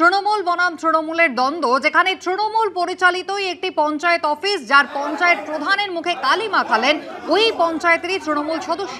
তৃণমূল বনাম তৃণমূলের দ্বন্দ্ব, যেখানে তৃণমূল পরিচালিতই একটি পঞ্চায়েত অফিস, যার পঞ্চায়েত প্রধানের মুখে কালি মাখালেন ওই পঞ্চায়েতেরই তৃণমূল সদস্য।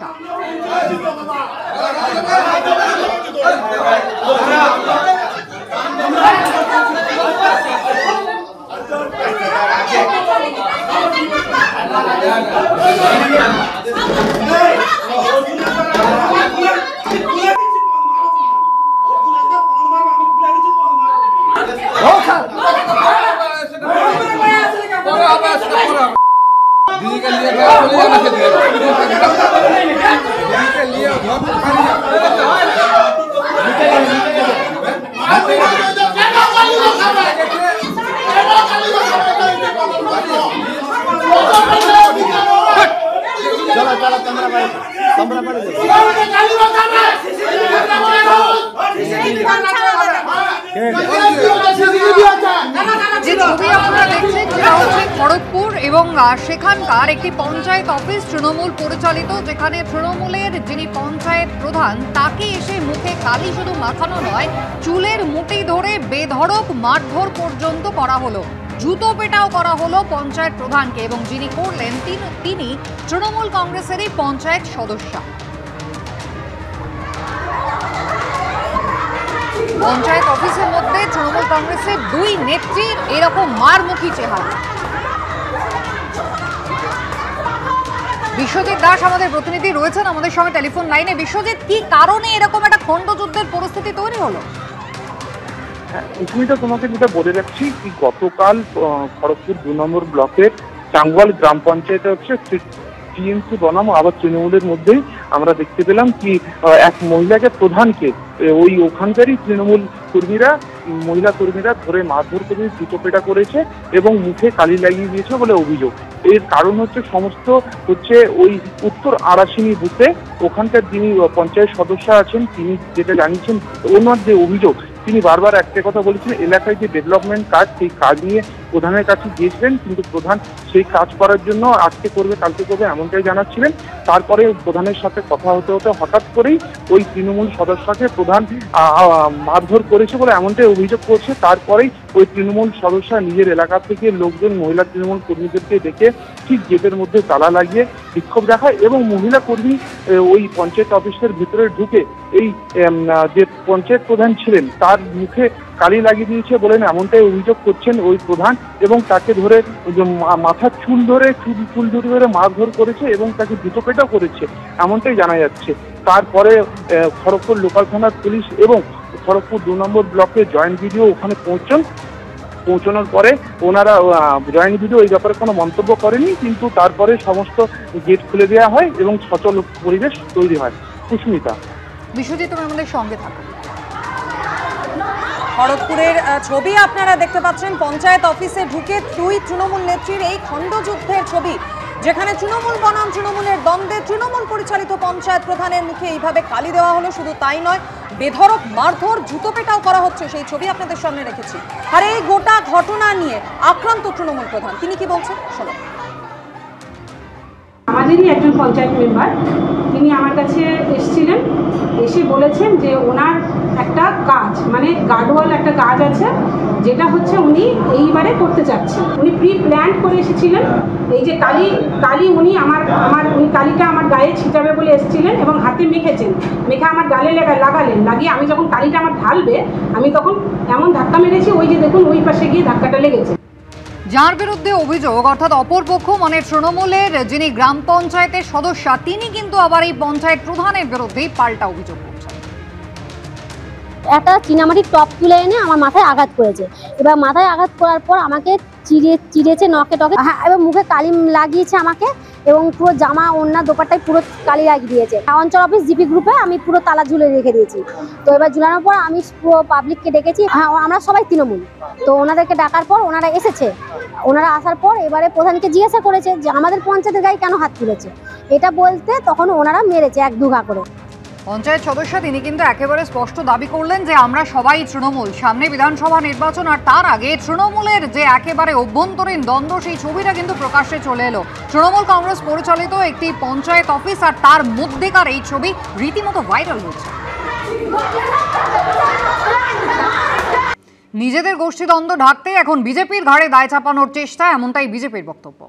খড়গপুর এবং সেখানকার একটি পঞ্চায়েত অফিস তৃণমূল পরিচালিত, যেখানে তৃণমূলের যিনি পঞ্চায়েত প্রধান তাকে এসে মুখে কালি শুধু মাখানো নয়, চুলের মুঠি ধরে বেধড়ক মারধর পর্যন্ত করা হলো, জুতো পেটাও করা হলো পঞ্চায়েত প্রধানকে, এবং যিনি করলেন তিনি তৃণমূল কংগ্রেসেরই পঞ্চায়েত সদস্য। পঞ্চায়েত অফিসের মধ্যে তৃণমূল কংগ্রেসের দুই নেত্রীর এরকম মারমুখী চেহারা। বিশ্বজিৎ দাস আমাদের প্রতিনিধি রয়েছেন আমাদের সঙ্গে টেলিফোন লাইনে। বিশ্বজিৎ, কি কারণে এরকম একটা খণ্ডযুদ্ধের পরিস্থিতি তৈরি হলো? তো তোমাকে যেটা বলে রাখছি, কি গতকাল খড়গপুর 2 নম্বর ব্লকের চাঙ্গুয়াল গ্রাম পঞ্চায়েতে হচ্ছে টিএমসি বনাম আবার তৃণমূলের মধ্যেই আমরা দেখতে পেলাম কি এক মহিলাকে প্রধানকে ওই ওখানকারই তৃণমূল মহিলা কর্মীরা ধরে মারধর করে জুতোপেটা করেছে এবং মুখে কালি লাগিয়ে দিয়েছে বলে অভিযোগ। এর কারণ হচ্ছে ওই উত্তর আড়াশিনী বুথে ওখানকার যিনি পঞ্চায়েত সদস্য আছেন তিনি যেটা জানিয়েছেন, ওনার যে অভিযোগ, তিনি বারবার একটা কথা বলেছেন, এলাকায় যে ডেভেলপমেন্ট কাজ সেই কাজ নিয়ে প্রধানের কাছে গিয়েছিলেন, কিন্তু প্রধান সেই কাজ করার জন্য আজকে করবে কালকে করবে এমনটাই জানাচ্ছিলেন। তারপরে প্রধানের সাথে কথা হতে হতে হঠাৎ করেই ওই তৃণমূল সদস্যকে প্রধান মারধর করেছে বলে এমনটাই অভিযোগ করছে। তারপরেই ওই তৃণমূল সদস্য নিজের এলাকা থেকে লোকজন মহিলা তৃণমূল কর্মীদেরকে ডেকে ঠিক গেটের মধ্যে তালা লাগিয়ে বিক্ষোভ দেখায় এবং মহিলা কর্মী ওই পঞ্চায়েত অফিসের ভিতরে ঢুকে এই যে পঞ্চায়েত প্রধান ছিলেন তার মুখে কালি লাগিয়ে দিয়েছে বলেন এমনটাই অভিযোগ করছেন ওই প্রধান, এবং তাকে ধরে মাথার চুল ধরে মারধর করেছে এবং তাকে জুতোপেটাও করেছে এমনটাই জানা যাচ্ছে। তারপরে খড়গপুর লোকাল থানার পুলিশ এবং খড়গপুর 2 নম্বর ব্লকে জয়েন্ট ভিডিও ওখানে পৌঁছানোর পরে ওনারা জয়েন্ট ভিডিও এই ব্যাপারে কোনো মন্তব্য করেনি, কিন্তু তারপরে সমস্ত গেট খুলে দেওয়া হয় এবং সচল পরিবেশ তৈরি হয়। সুস্মিতা, বিশ্বজিৎ, তুমি আমাদের সঙ্গে থাকো। খড়গপুরের ছবি আপনারা দেখতে পাচ্ছেন, পঞ্চায়েত অফিসে ঢুকে দুই তৃণমূল নেত্রীর এই খণ্ডযুদ্ধের ছবি, যেখানে তৃণমূল বনাম তৃণমূলের দ্বন্দ্বে তৃণমূল পরিচালিত পঞ্চায়েত প্রধানের মুখে এইভাবে কালি দেওয়া হলো। শুধু তাই নয়, বেধড়ক মারধর জুতোপেটাও করা হচ্ছে, সেই ছবি আপনাদের সামনে রেখেছি। আর এই গোটা ঘটনা নিয়ে আক্রান্ত তৃণমূল প্রধান, তিনি কি বলছেন শোনো। আমাদেরই একজন পঞ্চায়েত মেম্বার, তিনি আমার কাছে এসেছিলেন, এসে বলেছেন যে ওনার একটা কাজ, মানে গার্ডওয়াল একটা কাজ আছে, যেটা হচ্ছে উনি এইবারে করতে চাচ্ছেন। উনি প্রি প্ল্যান করে এসেছিলেন। এই যে কালি উনি উনি কালিটা আমার গায়ে ছিটাবে বলে এসেছিলেন এবং হাতে মেখেছেন, মেখে আমার গালে লাগালেন। লাগিয়ে আমি যখন কালিটা আমার ঢালবে, আমি তখন এমন ধাক্কা মেরেছি, ওই যে দেখুন ওই পাশে গিয়ে ধাক্কাটা লেগেছে। যার বিরুদ্ধে অভিযোগ, অর্থাৎ অপরপক্ষ মানে তৃণমূলের যিনি গ্রাম পঞ্চায়েতের সদস্য, তিনি কিন্তু আবার এই পঞ্চায়েত প্রধানের বিরুদ্ধেই পাল্টা অভিযোগ করছেন। একটা চীনামাটির টপ তুলে এনে আমার মাথায় আঘাত করেছে। এবার মাথায় আঘাত করার পর আমাকে চিড়েছে নখে টকে, এবং মুখে কালি লাগিয়েছে আমাকে, এবং পুরো জামা ওড়না দোপাট্টায় পুরো কালি লাগিয়ে দিয়েছে। অঞ্চল অফিস জিপি গ্রুপে আমি পুরো তালা ঝুলে রেখে দিয়েছি। তো এবার ঝুলানোর পর আমি পুরো পাবলিককে ডেকেছি, আমরা সবাই তৃণমূল, তো ওনাদেরকে ডাকার পর ওনারা এসেছে। ওনারা আসার পর এবারে প্রধানকে জিজ্ঞাসা করেছে যে আমাদের পঞ্চায়েতের গায়ে কেন হাত তুলেছে, এটা বলতে তখন ওনারা মেরেছে 1-2 করে। পঞ্চায়েত সদস্য তিনি কিন্তু একেবারে স্পষ্ট দাবি করলেন যে আমরা সবাই তৃণমূল, সামনে বিধানসভা নির্বাচন, আর তার আগে তৃণমূলের যে একেবারে অভ্যন্তরীণ দ্বন্দ্ব সেই ছবিটা কিন্তু প্রকাশ্যে চলে এলো। তৃণমূল কংগ্রেস পরিচালিত একটি পঞ্চায়েত অফিস আর তার মধ্যেকার এই ছবি রীতিমতো ভাইরাল হচ্ছে। নিজেদের গোষ্ঠীদ্বন্দ্ব ঢাকতে এখন বিজেপির ঘাড়ে দায় চাপানোর চেষ্টা, এমনটাই বিজেপির বক্তব্য।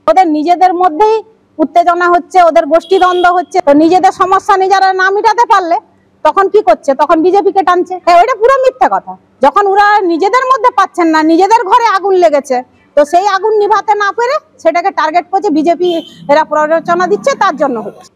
ওদের নিজেদের মধ্যেই উত্তেজনা হচ্ছে, ওদের গোষ্ঠীদ্বন্দ্ব হচ্ছে, তো নিজেদের সমস্যা নিজেরা না মিটাতে পারলে তখন কি করছে, তখন বিজেপিকে টানছে। ওইটা পুরো মিথ্যা কথা। যখন ওরা নিজেদের মধ্যে পাচ্ছেন না, নিজেদের ঘরে আগুন লেগেছে, তো সেই আগুন নিভাতে না পেরে সেটাকে টার্গেট করছে বিজেপি, এরা প্ররোচনা দিচ্ছে, তার জন্য হচ্ছে।